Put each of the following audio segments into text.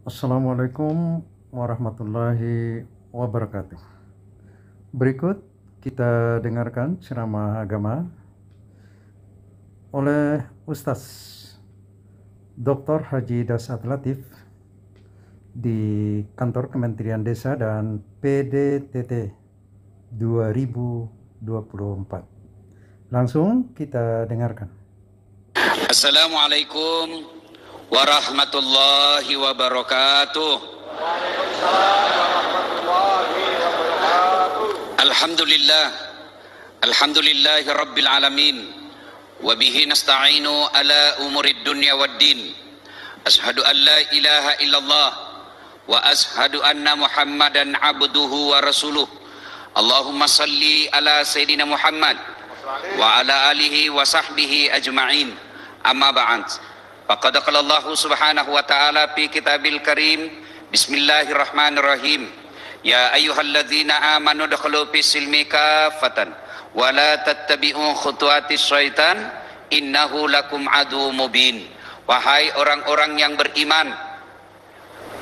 Assalamualaikum warahmatullahi wabarakatuh. Berikut kita dengarkan ceramah agama oleh Ustaz Dr. Haji Dasat Latif di Kantor Kementerian Desa dan PDTT 2024. Langsung kita dengarkan. Assalamualaikum warahmatullahi wabarakatuh. Alhamdulillahi rabbil alamin. Wabihi nasta'inu ala umurid dunya waddin. Ashhadu an la ilaha illallah wa ashhadu anna muhammadan abduhu wa rasuluh. Allahumma salli ala sayyidina Muhammad wa ala alihi wa sahbihi ajma'in. Amma ba'd. Faqad qala Allah subhanahu wa ta'ala fi kitabil karim. Bismillahirrahmanirrahim. Ya ayyuhalladzina amanu dakhulu fis silmi kaffatan wa la tattabi'u khutuwatis syaitan innahu lakum adu mubin. Wahai orang-orang yang beriman,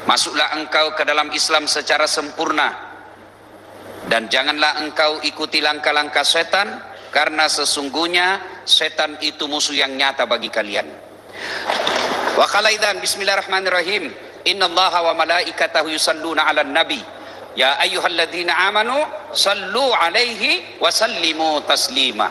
masuklah engkau ke dalam Islam secara sempurna dan janganlah engkau ikuti langkah-langkah setan, karena sesungguhnya setan itu musuh yang nyata bagi kalian. Wa qalaidan bismillahirrahmanirrahim. Innallaha wa malaikatahu yusalluna 'alan nabi. Ya ayyuhalladzina amanu sallu 'alaihi wa sallimu taslima.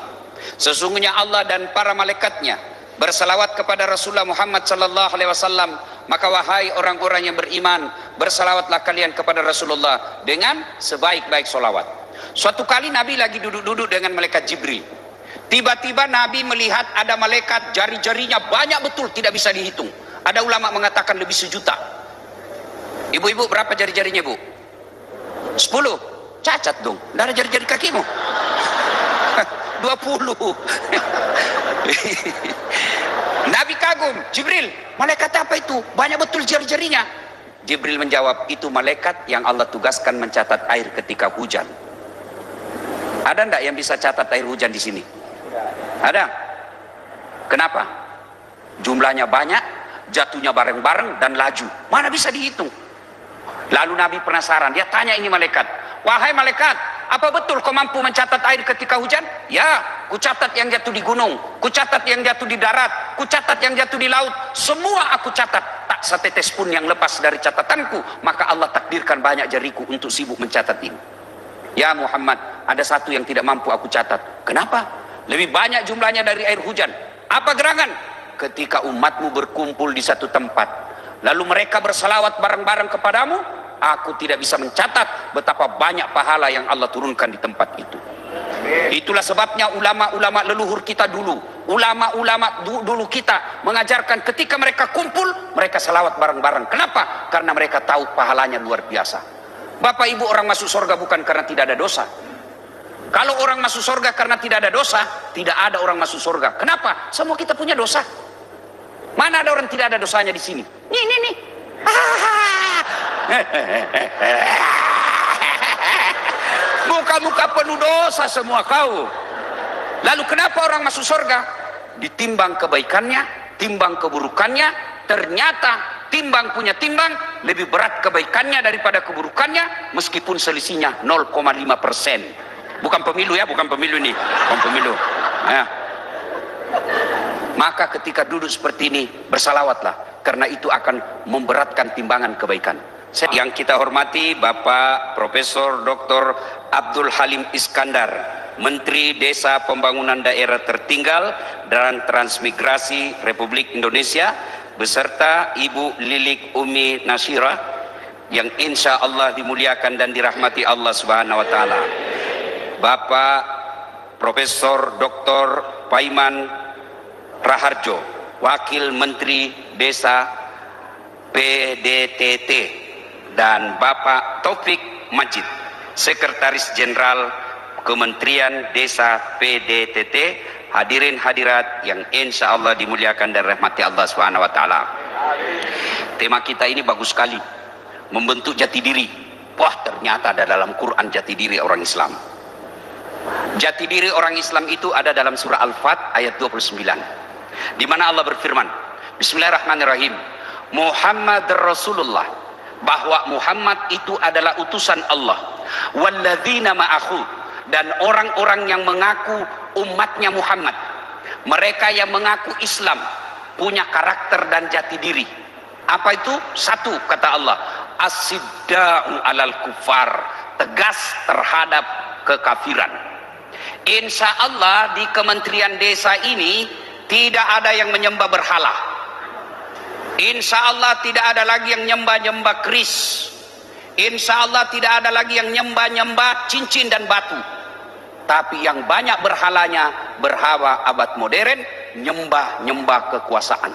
Sesungguhnya Allah dan para malaikatnya bersalawat kepada Rasulullah Muhammad sallallahu alaihi wasallam. Maka wahai orang-orang yang beriman, bersalawatlah kalian kepada Rasulullah dengan sebaik-baik solawat. Suatu kali Nabi lagi duduk-duduk dengan malaikat Jibril. Tiba-tiba Nabi melihat ada malaikat, jari-jarinya banyak betul, tidak bisa dihitung. Ada ulama mengatakan lebih 1.000.000. Ibu-ibu berapa jari-jarinya, Bu? 10. Cacat dong, tidak ada jari-jari kakimu. 20. Nabi kagum, Jibril, malaikat apa itu? Banyak betul jari-jarinya. Jibril menjawab, itu malaikat yang Allah tugaskan mencatat air ketika hujan. Ada enggak yang bisa catat air hujan di sini? Ada? Kenapa? Jumlahnya banyak, jatuhnya bareng-bareng dan laju. Mana bisa dihitung? Lalu Nabi penasaran, dia tanya ini malaikat, wahai malaikat, apa betul kau mampu mencatat air ketika hujan? Ya, ku catat yang jatuh di gunung, ku catat yang jatuh di darat, ku catat yang jatuh di laut, semua aku catat. Tak setetes pun yang lepas dari catatanku. Maka Allah takdirkan banyak jariku untuk sibuk mencatat ini. Ya Muhammad, ada satu yang tidak mampu aku catat. Kenapa? Lebih banyak jumlahnya dari air hujan. Apa gerangan? Ketika umatmu berkumpul di satu tempat, lalu mereka berselawat bareng-bareng kepadamu, aku tidak bisa mencatat betapa banyak pahala yang Allah turunkan di tempat itu. Itulah sebabnya ulama-ulama leluhur kita dulu, ulama-ulama dulu kita mengajarkan ketika mereka kumpul, mereka selawat bareng-bareng. Kenapa? Karena mereka tahu pahalanya luar biasa. Bapak ibu, orang masuk surga bukan karena tidak ada dosa. Kalau orang masuk surga karena tidak ada dosa, tidak ada orang masuk surga. Kenapa? Semua kita punya dosa. Mana ada orang tidak ada dosanya di sini? Nih. Muka-muka penuh dosa semua kau. Lalu kenapa orang masuk surga? Ditimbang kebaikannya, timbang keburukannya, ternyata timbang punya timbang lebih berat kebaikannya daripada keburukannya, meskipun selisihnya 0,5%. Bukan pemilu ya, bukan pemilu nih, bukan pemilu. Nah, maka ketika duduk seperti ini bersalawatlah, karena itu akan memberatkan timbangan kebaikan. Yang kita hormati Bapak Profesor Dr. Abdul Halim Iskandar, Menteri Desa Pembangunan Daerah Tertinggal dan Transmigrasi Republik Indonesia, beserta Ibu Lilik Umi Nasira yang insya Allah dimuliakan dan dirahmati Allah Subhanahu wa Ta'ala. Bapak Profesor Dr. Paiman Raharjo, Wakil Menteri Desa PDTT, dan Bapak Taufik Majid, Sekretaris Jenderal Kementerian Desa PDTT, hadirin hadirat yang insya Allah dimuliakan dan rahmati Allah Subhanahu wa Ta'ala. Tema kita ini bagus sekali, membentuk jati diri. Wah, ternyata ada dalam Quran jati diri orang Islam. Jati diri orang Islam itu ada dalam surah Al-Fat ayat 29, di mana Allah berfirman, Bismillahirrahmanirrahim, Muhammad Rasulullah bahwa Muhammad itu adalah utusan Allah. Walladzina ma'ahu, dan orang-orang yang mengaku umatnya Muhammad, mereka yang mengaku Islam, punya karakter dan jati diri. Apa itu? Satu, kata Allah, as-sidda'u alal kufar, tegas terhadap kekafiran. Insya Allah di Kementerian Desa ini tidak ada yang menyembah berhala. Insya Allah tidak ada lagi yang nyembah-nyembah keris. Insya Allah tidak ada lagi yang nyembah-nyembah cincin dan batu. Tapi yang banyak berhalanya berhala abad modern, nyembah-nyembah kekuasaan,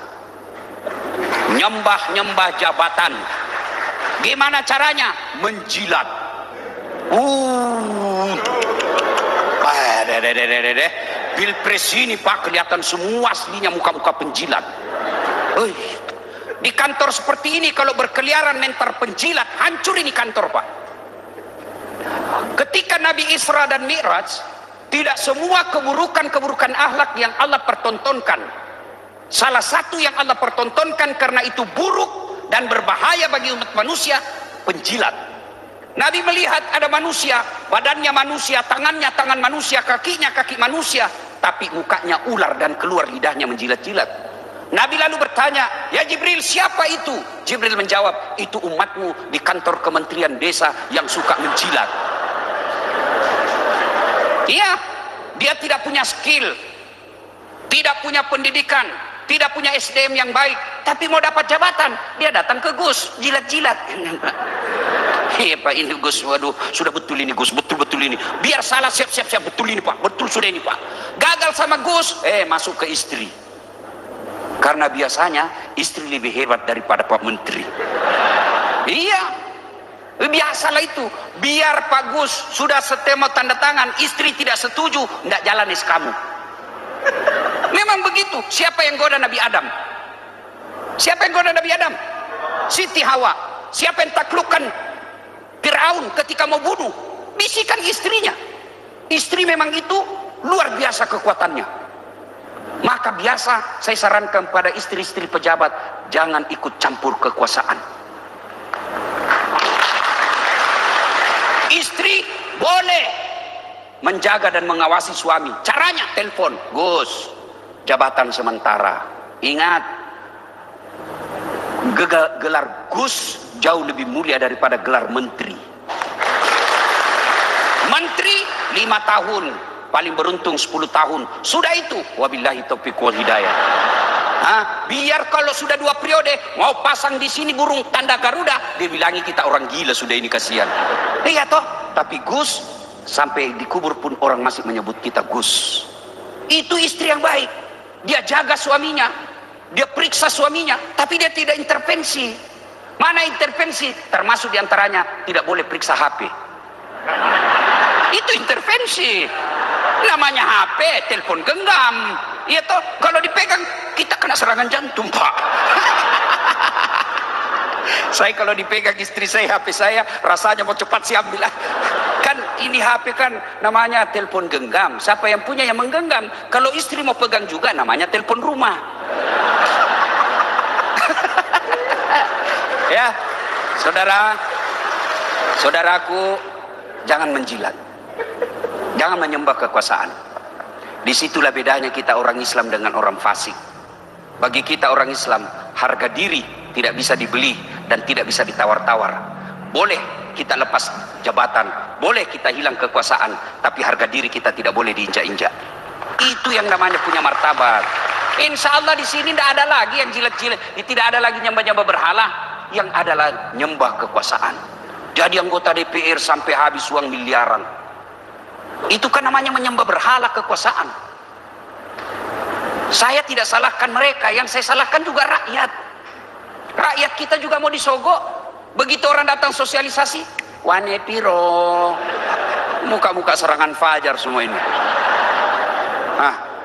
nyembah-nyembah jabatan. Gimana caranya? Menjilat. Pilpres ini Pak, kelihatan semua aslinya muka-muka penjilat. Di kantor seperti ini kalau berkeliaran mentor penjilat, hancur ini kantor Pak. Ketika Nabi Isra dan Mi'raj, tidak semua keburukan-keburukan akhlak yang Allah pertontonkan. Salah satu yang Allah pertontonkan karena itu buruk dan berbahaya bagi umat manusia, penjilat. Nabi melihat ada manusia, badannya manusia, tangannya tangan manusia, kakinya kaki manusia, tapi mukanya ular dan keluar lidahnya menjilat-jilat. Nabi lalu bertanya, ya Jibril, siapa itu? Jibril menjawab, itu umatmu di kantor Kementerian Desa yang suka menjilat. Iya, dia tidak punya skill, tidak punya pendidikan, tidak punya SDM yang baik, tapi mau dapat jabatan, dia datang ke Gus, jilat-jilat. Iya Pak, ini Gus, waduh, sudah betul ini Gus, betul-betul ini. Biar salah, siap-siap, betul ini Pak, betul sudah ini Pak. Gagal sama Gus, masuk ke istri. Karena biasanya istri lebih hebat daripada Pak Menteri. Iya, biasalah itu. Biar Pak Gus sudah setemo tanda tangan, istri tidak setuju, tidak jalan kamu. Memang begitu. Siapa yang goda Nabi Adam? Siapa yang goda Nabi Adam? Siti Hawa. Siapa yang taklukkan Fir'aun ketika mau bunuh? Bisikan istrinya. Istri memang itu luar biasa kekuatannya. Maka biasa saya sarankan pada istri-istri pejabat, jangan ikut campur kekuasaan. Istri boleh menjaga dan mengawasi suami. Caranya telepon, Gus, jabatan sementara. Ingat, gelar Gus jauh lebih mulia daripada gelar menteri. Menteri 5 tahun, paling beruntung 10 tahun, sudah itu wabillahi taufiq wal hidayah. Biar kalau sudah 2 periode mau pasang di sini burung tanda Garuda, dia bilangi kita orang gila sudah ini, kasihan. Iya toh, tapi Gus sampai dikubur pun orang masih menyebut kita Gus. Itu istri yang baik. Dia jaga suaminya, dia periksa suaminya, tapi dia tidak intervensi. Mana intervensi? Termasuk diantaranya tidak boleh periksa HP. Itu intervensi. Namanya HP, telepon genggam. Iya toh, kalau dipegang kita kena serangan jantung Pak. Saya kalau dipegang istri saya, HP saya, rasanya mau cepat sih ambil. Kan ini HP kan namanya telepon genggam. Siapa yang punya yang menggenggam? Kalau istri mau pegang juga namanya telepon rumah. Ya, saudaraku, jangan menjilat. Jangan menyembah kekuasaan. Disitulah bedanya kita orang Islam dengan orang fasik. Bagi kita orang Islam, harga diri tidak bisa dibeli dan tidak bisa ditawar-tawar. Boleh kita lepas jabatan, boleh kita hilang kekuasaan, tapi harga diri kita tidak boleh diinjak-injak. Itu yang namanya punya martabat. Insya Allah di sini tidak ada lagi yang jilat-jilat, tidak ada lagi nyembah-nyembah berhala, yang adalah nyembah kekuasaan. Jadi anggota DPR sampai habis uang miliaran. Itu kan namanya menyembah berhala kekuasaan. Saya tidak salahkan mereka, yang saya salahkan juga rakyat. Rakyat kita juga mau disogok. Begitu orang datang sosialisasi, wane piro, muka-muka serangan fajar semua ini.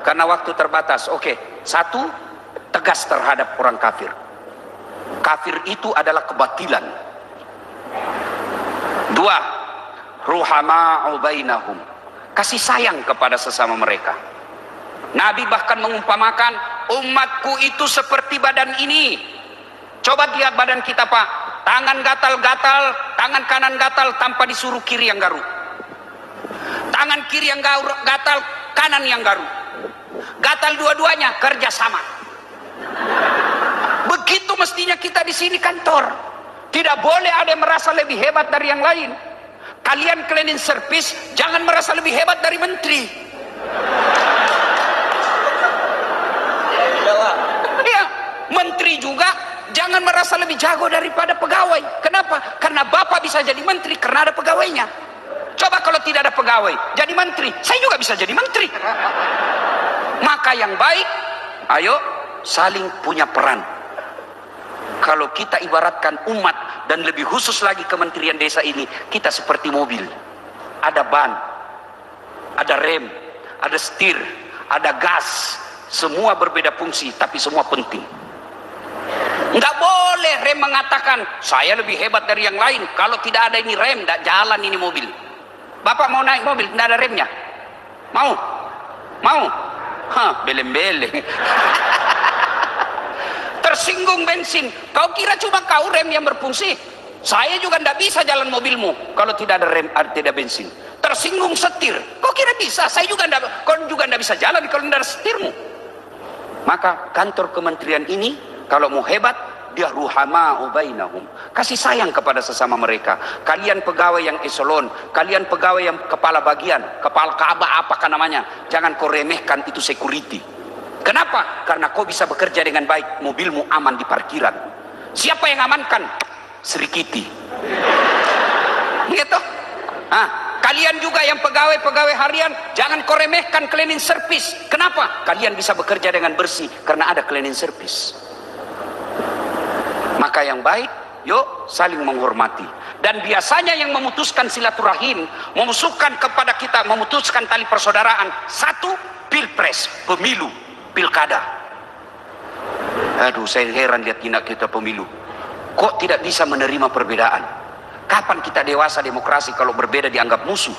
Karena waktu terbatas. Oke, 1, tegas terhadap orang kafir. Kafir itu adalah kebatilan. 2, ruhama'u bainahum, kasih sayang kepada sesama mereka. Nabi bahkan mengumpamakan umatku itu seperti badan ini. Coba lihat badan kita Pak, Tangan gatal-gatal, tangan kanan gatal tanpa disuruh kiri yang garuk. Tangan kiri yang gatal, kanan yang garuk. Gatal dua-duanya, kerja sama. Begitu mestinya kita di sini kantor. Tidak boleh ada yang merasa lebih hebat dari yang lain. Kalian cleaning service jangan merasa lebih hebat dari menteri. Ya, menteri juga jangan merasa lebih jago daripada pegawai. Kenapa? Karena bapak bisa jadi menteri karena ada pegawainya. Coba kalau tidak ada pegawai jadi menteri, saya juga bisa jadi menteri. Maka yang baik, ayo saling punya peran. Kalau kita ibaratkan umat dan lebih khusus lagi Kementerian Desa ini, kita seperti mobil. Ada ban, ada rem, ada setir, ada gas. Semua berbeda fungsi, tapi semua penting. Nggak boleh rem mengatakan, saya lebih hebat dari yang lain. Kalau tidak ada ini rem, nggak jalan ini mobil. Bapak mau naik mobil, nggak ada remnya. Mau? Mau? Hah, beleng-beleng. Tersinggung bensin. Kau kira cuma kau rem yang berfungsi? Saya juga tidak bisa jalan mobilmu kalau tidak ada rem, tidak bensin. Tersinggung setir. Kau kira bisa? Saya juga tidak. Kau juga tidak bisa jalan kalau tidak ada setirmu. Maka kantor kementerian ini kalau mau hebat, dia ruhama'u bainahum. Kasih sayang kepada sesama mereka. Kalian pegawai yang eselon, kalian pegawai yang kepala bagian, kepala Ka'bah apakah namanya, jangan kau remehkan itu security. Kenapa? Karena kau bisa bekerja dengan baik, mobilmu aman di parkiran. Siapa yang amankan? Sri Kiti. Gitu. Kalian juga yang pegawai-pegawai harian, jangan kau remehkan cleaning service. Kenapa? Kalian bisa bekerja dengan bersih karena ada cleaning service. Maka yang baik, yuk saling menghormati. Dan biasanya yang memutuskan silaturahim, memusuhkan kepada kita, memutuskan tali persaudaraan, satu, pilpres, pemilu, pilkada. Aduh, saya heran lihat tindak kita pemilu. Kok tidak bisa menerima perbedaan? Kapan kita dewasa demokrasi kalau berbeda dianggap musuh?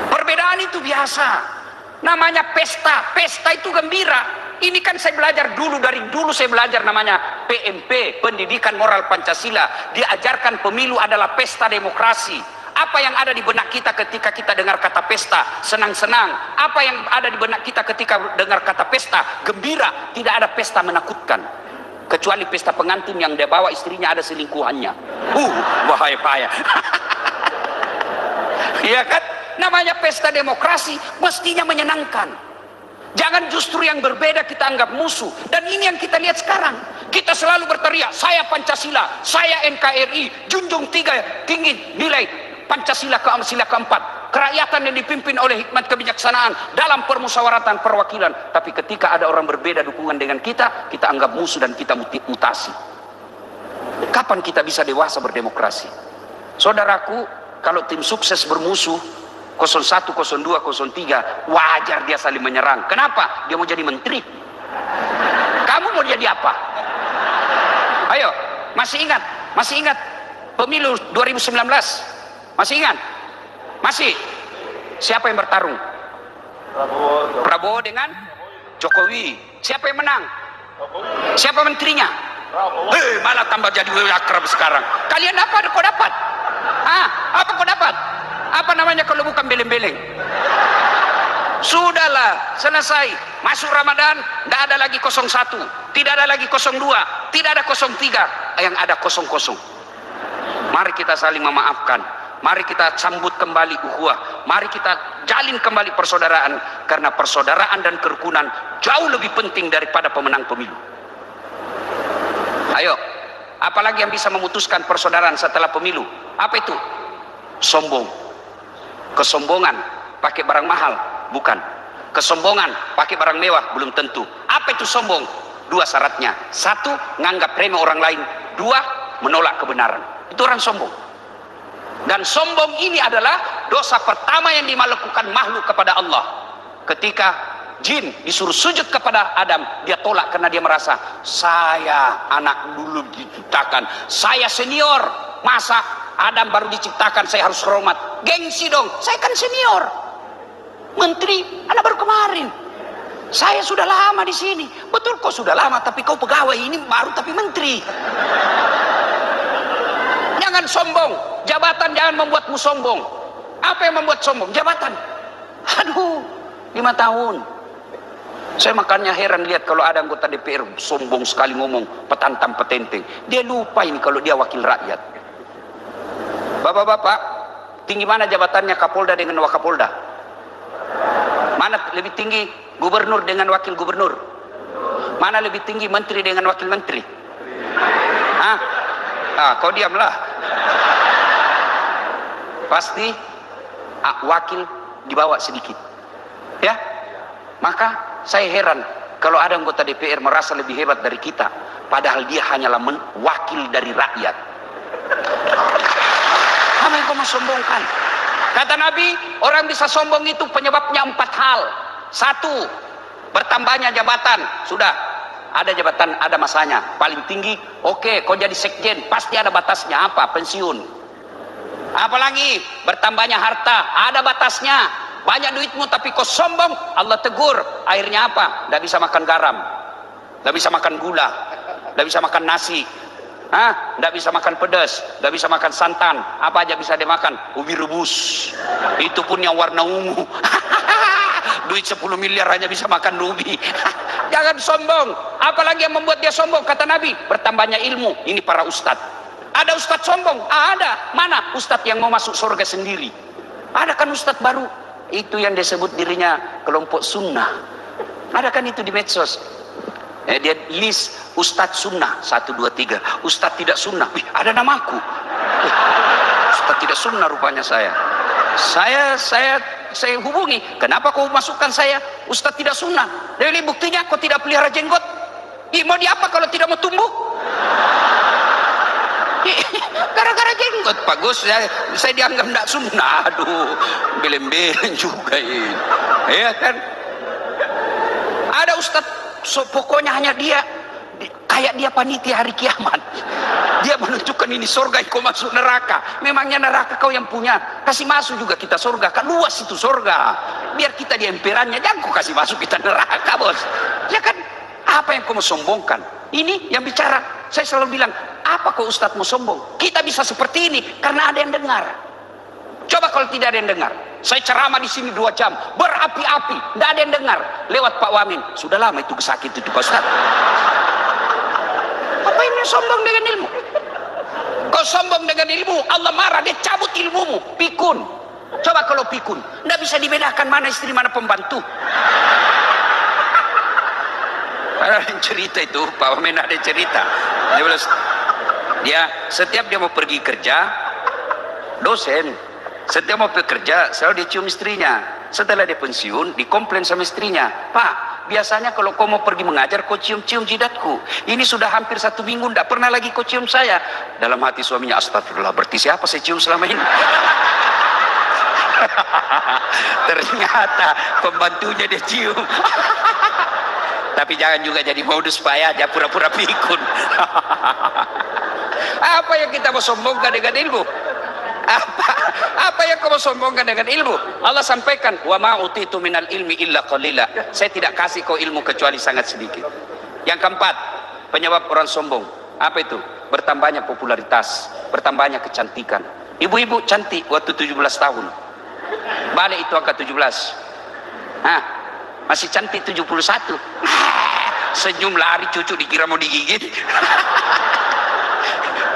Perbedaan itu biasa. Namanya pesta. Pesta itu gembira. Ini kan saya belajar dari dulu saya belajar namanya PMP, Pendidikan Moral Pancasila. Diajarkan pemilu adalah pesta demokrasi. Apa yang ada di benak kita ketika kita dengar kata pesta? Senang-senang. Apa yang ada di benak kita ketika dengar kata pesta? Gembira. Tidak ada pesta menakutkan. Kecuali pesta pengantin yang dia bawa istrinya ada selingkuhannya. Bahaya-bahaya. Iya kan? Namanya pesta demokrasi mestinya menyenangkan. Jangan justru yang berbeda kita anggap musuh. Dan ini yang kita lihat sekarang. Kita selalu berteriak, saya Pancasila, saya NKRI, junjung tinggi nilai Pancasila sila keempat. Kerakyatan yang dipimpin oleh hikmat kebijaksanaan dalam permusyawaratan perwakilan. Tapi ketika ada orang berbeda dukungan dengan kita anggap musuh dan kita mutasi. Kapan kita bisa dewasa berdemokrasi? Saudaraku, kalau tim sukses bermusuh 01, 02, 03, wajar dia saling menyerang. Kenapa? Dia mau jadi menteri. Kamu mau jadi apa? Ayo, masih ingat pemilu 2019? Masih ingat? Masih? Siapa yang bertarung? Prabowo dengan Jokowi. Siapa yang menang? Siapa menterinya? Malah tambah jadi akrab sekarang. Kalian apa kau dapat? Apa kau dapat? Apa namanya kalau bukan beleng-beleng? Sudahlah, selesai. Masuk Ramadan, tidak ada lagi 01, tidak ada lagi 02, tidak ada 03, yang ada 00. Mari kita saling memaafkan. Mari kita sambut kembali ukhuwah. Mari kita jalin kembali persaudaraan. Karena persaudaraan dan kerukunan jauh lebih penting daripada pemenang pemilu. Ayo, apalagi yang bisa memutuskan persaudaraan setelah pemilu? Apa itu? Sombong. Kesombongan pakai barang mahal? Bukan. Kesombongan pakai barang mewah? Belum tentu. Apa itu sombong? Dua syaratnya. Satu, nganggap remeh orang lain. Dua, menolak kebenaran. Itu orang sombong. Dan sombong ini adalah dosa pertama yang dilakukan makhluk kepada Allah. Ketika jin disuruh sujud kepada Adam, dia tolak karena dia merasa, saya anak dulu diciptakan, saya senior, masa Adam baru diciptakan saya harus hormat? Gengsi dong, saya kan senior. Menteri, anak baru kemarin. Saya sudah lama di sini. Betul, kau sudah lama, tapi kau pegawai ini baru tapi menteri. sombong. Jabatan jangan membuatmu sombong. Apa yang membuat sombong? Jabatan. Aduh, 5 tahun. Saya makanya heran lihat kalau ada anggota DPR sombong sekali ngomong petantang petenteng. Dia lupa ini kalau dia wakil rakyat. Bapak-bapak, tinggi mana jabatannya Kapolda dengan Wakapolda? Mana lebih tinggi gubernur dengan wakil gubernur? Mana lebih tinggi menteri dengan wakil menteri? Kau diamlah. Pasti wakil dibawa sedikit. Ya, maka saya heran kalau ada anggota DPR merasa lebih hebat dari kita, padahal dia hanyalah wakil dari rakyat. Apa yang kau mau sombongkan? Kata Nabi, orang bisa sombong itu penyebabnya 4 hal. 1, bertambahnya jabatan. Sudah, ada jabatan, ada masanya. Paling tinggi, oke, kau jadi sekjen, pasti ada batasnya. Apa? Pensiun. Apalagi bertambahnya harta, ada batasnya. Banyak duitmu tapi kau sombong, Allah tegur. Akhirnya apa? Tidak bisa makan garam, tidak bisa makan gula, tidak bisa makan nasi, tidak bisa makan pedas, tidak bisa makan santan. Apa aja bisa dimakan? Ubi rebus, itu pun yang warna ungu. Duit 10 miliar hanya bisa makan ubi. Jangan sombong. Apalagi yang membuat dia sombong? Kata Nabi, bertambahnya ilmu. Ini para ustadz. Ada ustadz sombong? Ada. Mana ustadz yang mau masuk surga sendiri? Ada kan ustadz baru? Itu yang disebut dirinya kelompok sunnah. Ada kan itu di medsos? Dia list ustadz sunnah 1, 2, 3. Ustadz tidak sunnah. Wih, ada namaku. Ustadz tidak sunnah rupanya saya. Saya hubungi. Kenapa kau masukkan saya ustadz tidak sunnah? Dari buktinya kau tidak pelihara jenggot. Mau diapa kalau tidak mau tumbuh? Gara-gara jenggot Pak Gus, saya dianggap tidak sunnah. Aduh, belem-belem juga ini. Ya kan? Ada ustadz, pokoknya hanya dia, kayak dia panitia hari kiamat. Dia menentukan ini surga, kau masuk neraka. Memangnya neraka kau yang punya. Kasih masuk juga kita surga, kan luas itu surga. Biar kita di emperannya, jangan kau kasih masuk kita neraka, bos. Ya kan? Apa yang kau mau sombongkan? Ini yang bicara. Saya selalu bilang, apa kau ustadz mau sombong? Kita bisa seperti ini karena ada yang dengar. Coba kalau tidak ada yang dengar. Saya ceramah di sini 2 jam, berapi-api, tidak ada yang dengar. Lewat Pak Wamin, sudah lama itu sakit itu Pak Ustadz. Apa ini sombong dengan ilmu? Kau sombong dengan ilmu, Allah marah, dia cabut ilmumu. Pikun. Coba kalau pikun, tidak bisa dibedakan mana istri mana pembantu. Ada yang cerita itu, Pak Wamen ada cerita. Dia setiap dia mau pergi kerja, dosen, setiap mau bekerja selalu dia cium istrinya. Setelah dia pensiun, dikomplain sama istrinya, Pak, biasanya kalau kau mau pergi mengajar, kau cium-cium jidatku. Ini sudah hampir 1 minggu, tidak pernah lagi kau cium saya. Dalam hati suaminya, astagfirullah, berarti siapa saya cium selama ini? Ternyata pembantunya dia cium. Tapi jangan juga jadi modus supaya aja pura-pura pikun. Apa yang kita mau sombongkan dengan ilmu? Apa yang kau mau sombongkan dengan ilmu? Allah sampaikan, wa ma utitu minal ilmi illa qalila. Saya tidak kasih kau ilmu kecuali sangat sedikit. Yang keempat, penyebab orang sombong. Apa itu? Bertambahnya popularitas, bertambahnya kecantikan. Ibu-ibu cantik waktu 17 tahun. Balik itu angka 17. Masih cantik 71. Senyum lari cucu dikira mau digigit.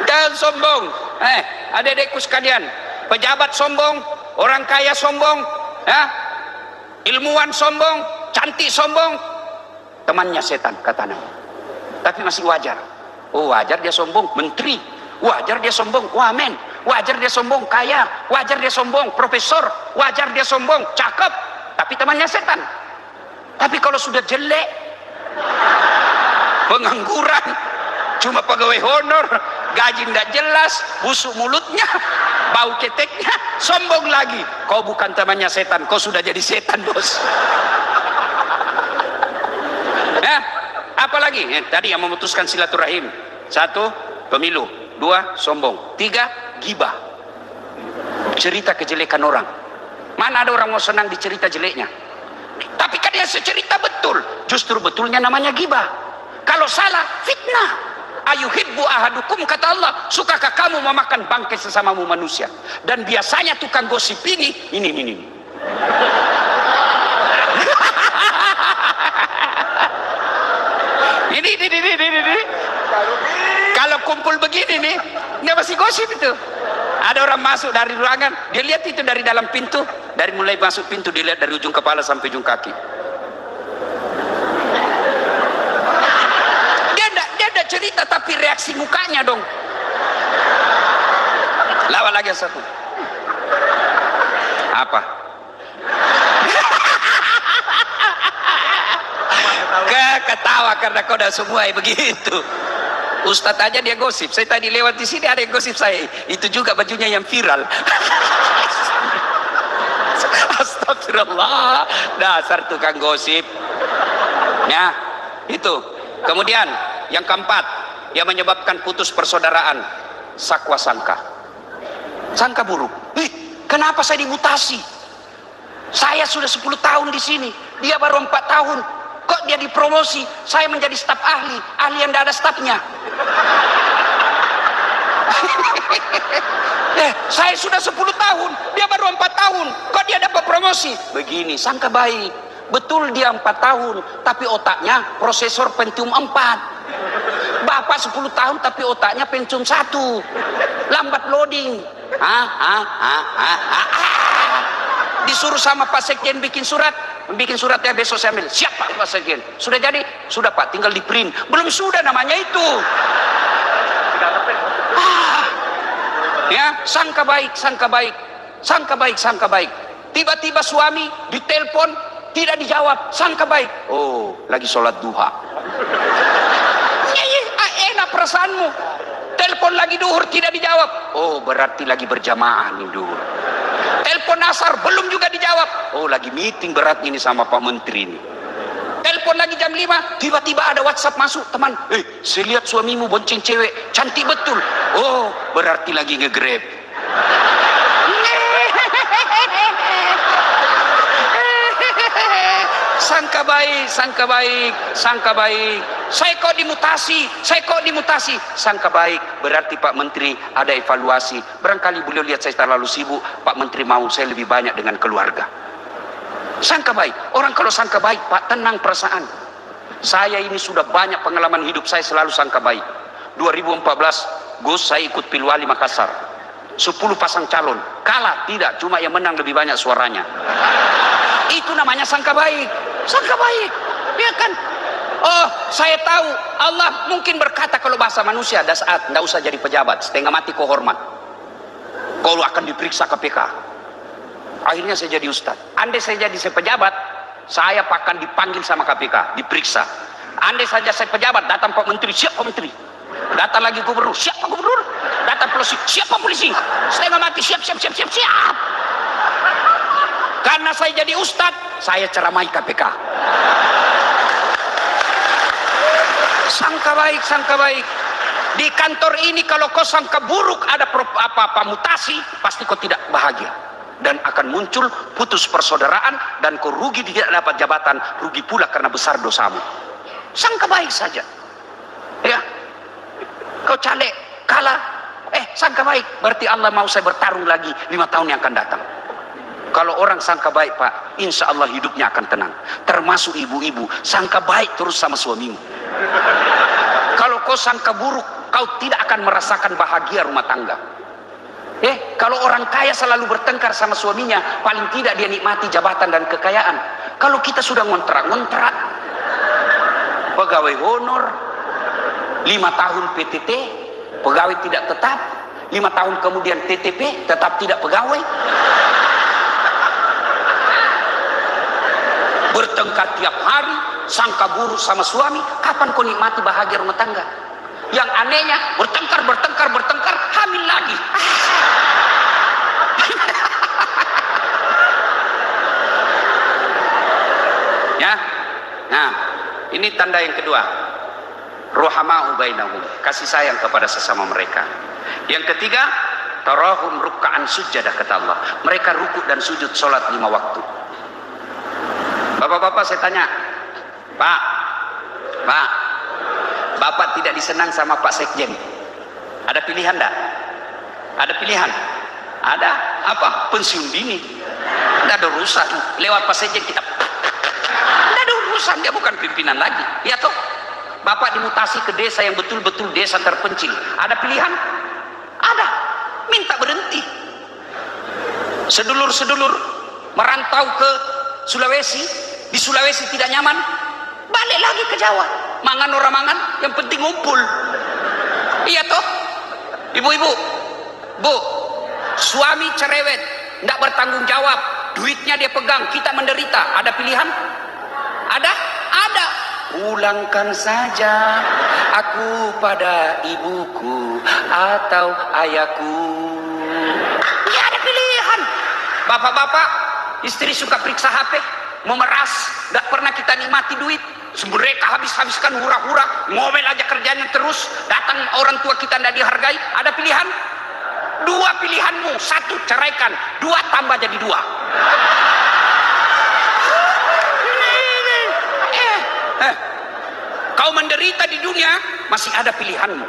Jangan sombong. Adik-adikku sekalian, pejabat sombong, orang kaya sombong, ilmuwan sombong, cantik sombong, temannya setan kata Nabi. Tapi masih wajar. Oh, wajar dia sombong, menteri. Wajar dia sombong, wamen. Wajar dia sombong, kaya. Wajar dia sombong, profesor. Wajar dia sombong, cakep. Tapi temannya setan. Tapi kalau sudah jelek, pengangguran, cuma pegawai honor, gaji tidak jelas, busuk mulutnya, bau keteknya, sombong lagi. Kau bukan temannya setan, kau sudah jadi setan, bos. Apalagi tadi yang memutuskan silaturahim. 1, pemilu. 2, sombong. 3, gibah, cerita kejelekan orang. Mana ada orang mau senang dicerita jeleknya? Tapi kan dia cerita betul, justru betulnya namanya gibah. Kalau salah, fitnah. ayuhibbu ahadukum, kata Allah, sukakah kamu memakan bangkai sesamamu manusia? Dan biasanya tukang gosip ini. Ini. Kalau kumpul begini nih, nggak masih gosip itu. Ada orang masuk dari ruangan, dia lihat itu dari dalam pintu, dari mulai masuk pintu dilihat dari ujung kepala sampai ujung kaki. Dia ada cerita, tapi reaksi mukanya dong. Lawan lagi yang satu. Apa? Ketawa karena kau udah semua begitu. Ustadz aja dia gosip. Saya tadi lewat di sini ada yang gosip saya. Itu juga bajunya yang viral. Astagfirullah. Dasar tukang gosip. Ya, itu. Kemudian yang keempat, yang menyebabkan putus persaudaraan, sakwa sangka. Sangka buruk. Kenapa saya dimutasi? Saya sudah 10 tahun di sini, dia baru 4 tahun. Kok dia dipromosi? Saya menjadi staf ahli yang tidak ada stafnya. Saya sudah 10 tahun, dia baru 4 tahun. Kok dia dapat promosi? Begini, sangka baik. Betul dia 4 tahun, tapi otaknya prosesor Pentium 4. Bapak 10 tahun, tapi otaknya Pentium 1. Lambat loading. Disuruh sama Pak Sekjen bikin surat ya, besok saya ambil. Siap Pak Sekjen. Sudah jadi? Sudah Pak, tinggal di print. Belum sudah namanya itu. Ya, sangka baik. Tiba-tiba suami ditelepon tidak dijawab, sangka baik. Oh, lagi sholat duha. Enak perasaanmu. Telepon lagi duhur tidak dijawab. Oh, berarti lagi berjamaah nih duhur. Telepon asar belum juga dijawab. Oh, lagi meeting berat ini sama Pak Menteri ini. Telepon lagi jam 5, tiba-tiba ada WhatsApp masuk, teman. Saya lihat suamimu bonceng cewek, cantik betul. Oh, berarti lagi nge-grab. Sangka baik. Saya kok dimutasi. Sangka baik. Berarti Pak Menteri ada evaluasi. Barangkali beliau lihat saya terlalu sibuk, Pak Menteri mau saya lebih banyak dengan keluarga. Sangka baik. Orang kalau sangka baik, Pak, tenang perasaan. Saya ini sudah banyak pengalaman hidup, saya selalu sangka baik. 2014 Gus, saya ikut Pilwali Makassar. 10 pasang calon, kalah tidak, cuma yang menang lebih banyak suaranya. Itu namanya sangka baik. Ya kan? Oh, saya tahu Allah mungkin berkata kalau bahasa manusia, ada saat tidak usah jadi pejabat, setengah mati kau hormat. Kau akan diperiksa KPK. Akhirnya saya jadi ustaz. Andai saya jadi pejabat, saya akan dipanggil sama KPK, diperiksa. Andai saja saya pejabat, datang Pak Menteri, siap Pak Menteri. Datang lagi gubernur, siap Pak Gubernur. Datang polisi, siap Pak Polisi. Setengah mati, siap. Karena saya jadi ustaz, saya ceramai KPK. Sangka baik. Di kantor ini kalau kau sangka buruk ada apa-apa mutasi, pasti kau tidak bahagia. Dan akan muncul putus persaudaraan, dan kau rugi tidak dapat jabatan, rugi pula karena besar dosamu. Sangka baik saja. Ya. Kau caleg, kalah. Sangka baik. Berarti Allah mau saya bertarung lagi 5 tahun yang akan datang. Kalau orang sangka baik, Pak, insya Allah hidupnya akan tenang. Termasuk ibu-ibu, sangka baik terus sama suamimu. Kalau kau sangka buruk, kau tidak akan merasakan bahagia rumah tangga. Kalau orang kaya selalu bertengkar sama suaminya, paling tidak dia nikmati jabatan dan kekayaan. Kalau kita sudah ngontrak, pegawai honor, 5 tahun PTT, pegawai tidak tetap, 5 tahun kemudian TTP, tetap tidak pegawai. Bertengkar tiap hari, sangka buruk sama suami, kapan kau nikmati bahagia rumah tangga? Yang anehnya, bertengkar, hamil lagi. Ya. Nah, ini tanda yang kedua. Ruhama'u bainahum, kasih sayang kepada sesama mereka. Yang ketiga, tarahum ruk'an sujadah, kata Allah. Mereka rukuk dan sujud salat 5 waktu. Bapak-bapak saya tanya, Pak, Bapak tidak disenang sama Pak Sekjen. Ada pilihan enggak? Ada pilihan? Ada. Apa? Pensiun dini. Enggak ada urusan. Lewat Pak Sekjen kita. Enggak ada urusan, dia bukan pimpinan lagi. Ya toh? Bapak dimutasi ke desa yang betul-betul desa terpencil. Ada pilihan? Ada. Minta berhenti. Sedulur-sedulur merantau ke Sulawesi, di Sulawesi tidak nyaman, balik lagi ke Jawa. Mangan orang mangan, yang penting ngumpul. Iya toh? Ibu-ibu, bu, suami cerewet, tidak bertanggung jawab, duitnya dia pegang, kita menderita. Ada pilihan? Ada? Ada. Pulangkan saja aku pada ibuku atau ayahku. Ya ada pilihan. Bapak-bapak, istri suka periksa HP, memeras, gak pernah kita nikmati duit. Mereka habiskan hura-hura, ngomel aja kerjanya terus. Datang orang tua kita tidak dihargai. Ada pilihan? Dua pilihanmu, satu ceraikan, dua tambah jadi dua. Kau menderita di dunia, masih ada pilihanmu.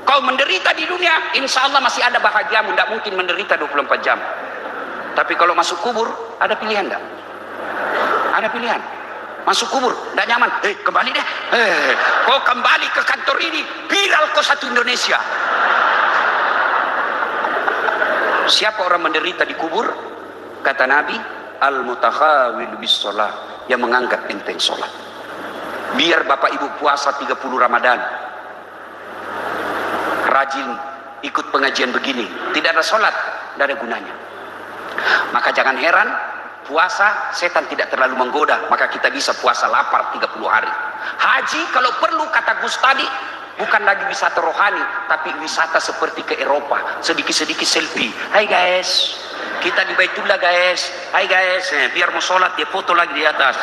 Kau menderita di dunia, insya Allah masih ada bahagiamu. Tidak mungkin menderita 24 jam. Tapi kalau masuk kubur, ada pilihan enggak? Ada pilihan. Masuk kubur, tidak nyaman. Kembali deh. Kau kembali ke kantor ini, viral kau satu Indonesia. Siapa orang menderita di kubur? Kata Nabi, al-mutakhawil bis sholah, yang menganggap enteng sholat. Biar bapak ibu puasa 30 Ramadan, rajin ikut pengajian begini, tidak ada sholat, tidak ada gunanya. Maka jangan heran, puasa setan tidak terlalu menggoda, maka kita bisa puasa lapar 30 hari. Haji kalau perlu, kata Gus tadi, bukan lagi wisata rohani, tapi wisata seperti ke Eropa, sedikit-sedikit selfie. Hai guys, kita di Baitullah guys. Hai guys, biar mau sholat dia foto lagi di atas.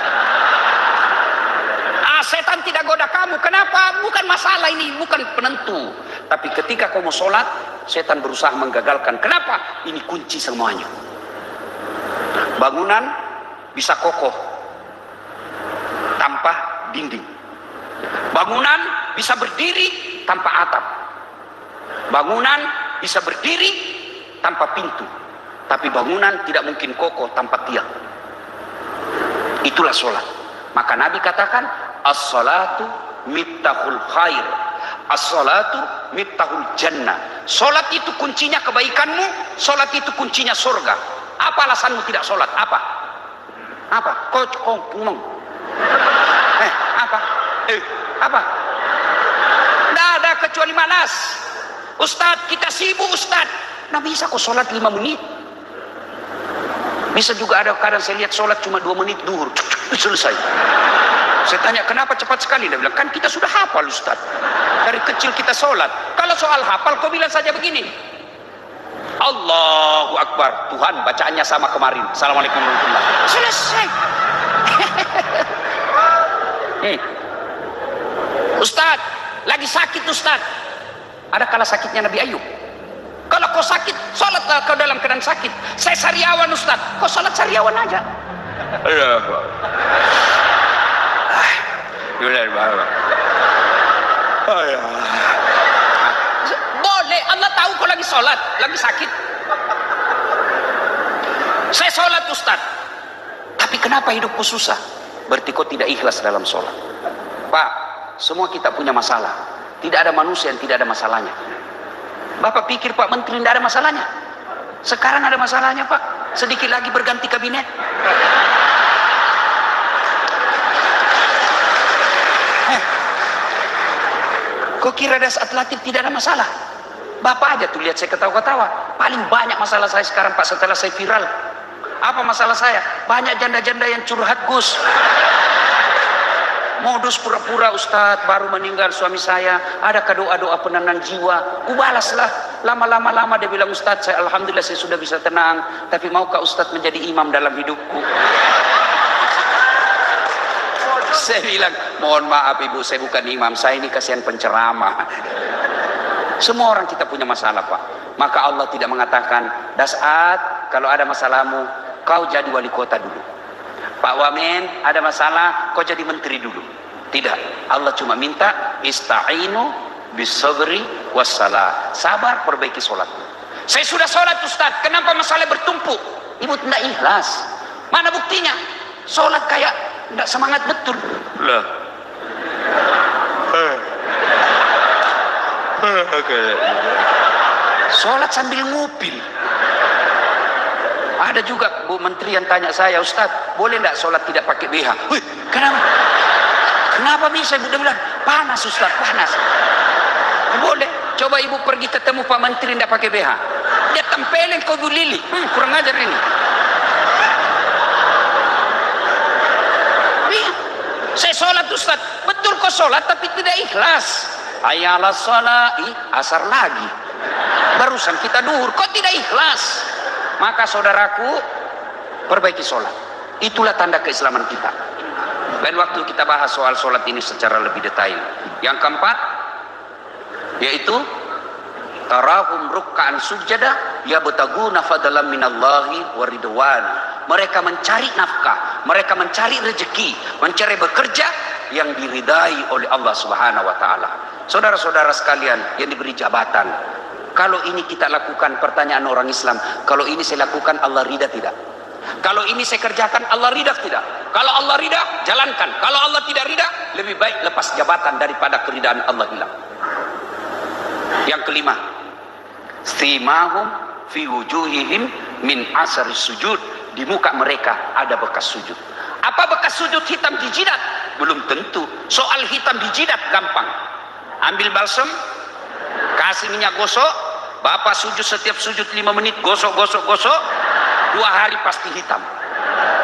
Setan tidak goda kamu. Kenapa? Bukan masalah ini, bukan penentu. Tapi ketika kamu sholat, setan berusaha menggagalkan. Kenapa? Ini kunci semuanya. Bangunan bisa kokoh tanpa dinding. Bangunan bisa berdiri tanpa atap. Bangunan bisa berdiri tanpa pintu. Tapi bangunan tidak mungkin kokoh tanpa tiang. Itulah sholat. Maka Nabi katakan, as-salatu miftahul khair, as-salatu miftahul jannah. Sholat itu kuncinya kebaikanmu, sholat itu kuncinya surga. Apa alasanmu tidak sholat? Apa? Apa? Kau ngomong. Apa? Apa? Tidak ada kecuali malas. Ustadz, kita sibuk Ustadz. Nah bisa kok sholat 5 menit. Bisa juga ada kadang saya lihat sholat cuma 2 menit duhur, selesai. Saya tanya kenapa cepat sekali, dia bilang kan kita sudah hafal Ustaz, dari kecil kita sholat. Kalau soal hafal kau bilang saja begini, Allahu Akbar, Tuhan bacaannya sama kemarin, Assalamualaikum warahmatullahi wabarakatuh, selesai. Ustaz lagi sakit Ustaz, ada kala sakitnya Nabi Ayub. Kalau kau sakit, sholat kau dalam keadaan sakit. Saya sariawan Ustaz, kau sholat sariawan aja. Boleh, Allah tahu kau lagi sholat, lagi sakit. Saya sholat Ustaz, tapi kenapa hidupku susah? Berarti kau tidak ikhlas dalam sholat. Pak, semua kita punya masalah. Tidak ada manusia yang tidak ada masalahnya. Bapak pikir Pak Menteri tidak ada masalahnya? Sekarang ada masalahnya Pak. Sedikit lagi berganti kabinet. Kok kira Das Atlatif tidak ada masalah? Bapak aja tuh lihat saya ketawa-ketawa. Paling banyak masalah saya sekarang Pak setelah saya viral. Apa masalah saya? Banyak janda-janda yang curhat Gus. Modus pura-pura Ustadz baru meninggal suami saya, ada doa-doa penenang jiwa. Kubalaslah. Lama-lama dia bilang, Ustadz saya alhamdulillah saya sudah bisa tenang, tapi maukah Ustadz menjadi imam dalam hidupku? Saya bilang, mohon maaf ibu, saya bukan imam, saya ini kasihan penceramah. Semua orang kita punya masalah Pak. Maka Allah tidak mengatakan, Dasat kalau ada masalahmu kau jadi wali kota dulu, Pak Wamen ada masalah kau jadi menteri dulu. Tidak, Allah cuma minta Ista'inu bisabri wassalah. Sabar, perbaiki sholat. Saya sudah sholat Ustaz, kenapa masalah bertumpuk? Ibu tidak ikhlas. Mana buktinya? Sholat kayak tidak semangat betul. Lah. Sholat sambil ngupil. Ada juga Bu Menteri yang tanya saya, Ustaz, boleh tidak sholat tidak pakai BH? Wih, kenapa? Kenapa bisa? Ibu bilang, panas Ustaz, panas. Boleh. Coba ibu pergi ketemu Pak Menteri tidak pakai BH. Dia tempelin kau Bu Lili. Kurang ajar ini. Saya sholat Ustaz, betul kau sholat tapi tidak ikhlas. Ayalah sholat, asar lagi. Barusan kita duhur, kau tidak ikhlas. Maka saudaraku, perbaiki sholat. Itulah tanda keislaman kita. Dan waktu kita bahas soal sholat ini secara lebih detail. Yang keempat, yaitu tarahum ruk'an sujada yabtaguna fadlan minallahi wa ridwan. Mereka mencari nafkah, mereka mencari rezeki, mencari bekerja yang diridai oleh Allah Subhanahu wa taala. Saudara-saudara sekalian yang diberi jabatan, kalau ini kita lakukan, pertanyaan orang Islam, kalau ini saya lakukan Allah ridha tidak? Kalau ini saya kerjakan Allah ridha tidak? Kalau Allah ridha, jalankan. Kalau Allah tidak ridha, lebih baik lepas jabatan daripada keridhaan Allah hilang. Yang kelima, simahum fi wujuhihim min asari sujud. Di muka mereka ada bekas sujud. Apa bekas sujud? Hitam di jidat? Belum tentu. Soal hitam di jidat gampang. Ambil balsem, kasih minyak gosok, bapak sujud setiap sujud 5 menit, gosok, 2 hari pasti hitam.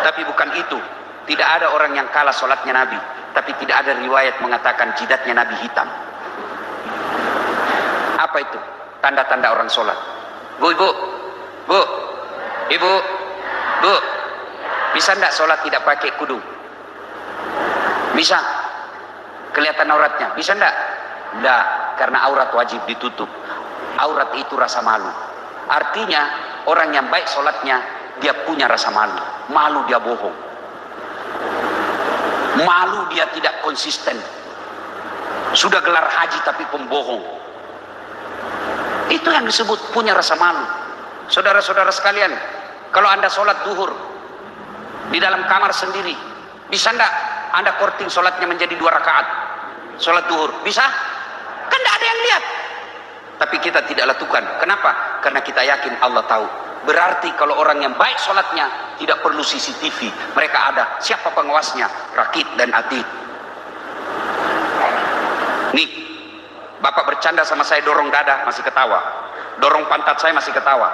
Tapi bukan itu. Tidak ada orang yang kalah sholatnya Nabi. Tapi tidak ada riwayat mengatakan jidatnya Nabi hitam. Apa itu? Tanda-tanda orang sholat. Bu, bisa enggak sholat tidak pakai kudung? Bisa? Kelihatan auratnya? Bisa enggak? Enggak, karena aurat wajib ditutup. Aurat itu rasa malu. Artinya orang yang baik sholatnya, dia punya rasa malu. Malu dia bohong. Malu dia tidak konsisten. Sudah gelar haji tapi pembohong. Itu yang disebut punya rasa malu. Saudara-saudara sekalian, kalau anda sholat duhur di dalam kamar sendiri, bisa enggak anda korting sholatnya menjadi 2 rakaat? Sholat duhur, bisa? Kan tidak ada yang lihat. Tapi kita tidak lakukan. Kenapa? Karena kita yakin Allah tahu. Berarti kalau orang yang baik sholatnya, tidak perlu CCTV. Mereka ada. Siapa pengawasnya? Rakit dan atid. Nih, bapak bercanda sama saya, dorong dada masih ketawa, dorong pantat saya masih ketawa.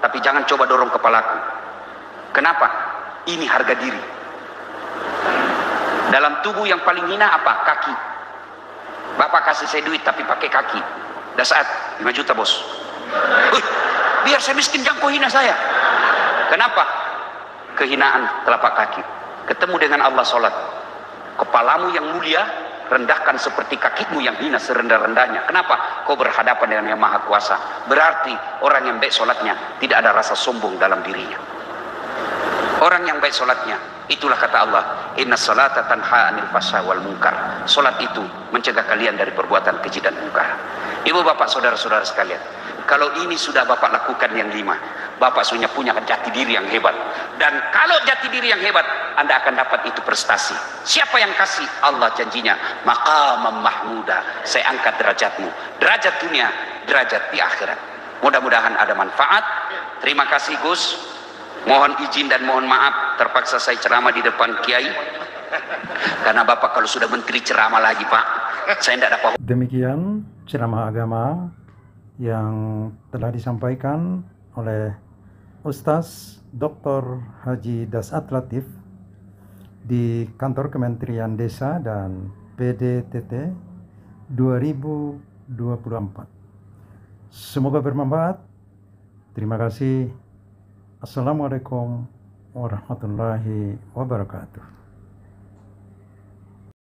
Tapi jangan coba dorong kepalaku. Kenapa? Ini harga diri. Dalam tubuh yang paling hina apa? Kaki. Bapak kasih saya duit tapi pakai kaki. Dah saat 5 juta bos. Biar saya miskin, jangan kau hina saya. Kenapa? Kehinaan telapak kaki. Ketemu dengan Allah sholat. Kepalamu yang mulia rendahkan seperti kakimu yang hina serendah-rendahnya. Kenapa? Kau berhadapan dengan yang maha kuasa. Berarti orang yang baik sholatnya tidak ada rasa sombong dalam dirinya. Orang yang baik sholatnya, itulah kata Allah, inna salata tanha anil fahsya wal munkar. Sholat itu mencegah kalian dari perbuatan keji dan munkar. Ibu bapak saudara-saudara sekalian, kalau ini sudah bapak lakukan yang 5, bapak sudah punya jati diri yang hebat. Dan kalau jati diri yang hebat, anda akan dapat itu prestasi. Siapa yang kasih? Allah janjinya, maqamam mahmuda, saya angkat derajatmu, derajat dunia, derajat di akhirat. Mudah-mudahan ada manfaat. Terima kasih Gus. Mohon izin dan mohon maaf terpaksa saya ceramah di depan kiai. Karena bapak kalau sudah menteri ceramah lagi pak, saya tidak dapat. Demikian ceramah agama yang telah disampaikan oleh Ustaz Dr. Haji Dasat Latif di Kantor Kementerian Desa dan PDTT 2024. Semoga bermanfaat. Terima kasih. Assalamualaikum warahmatullahi wabarakatuh.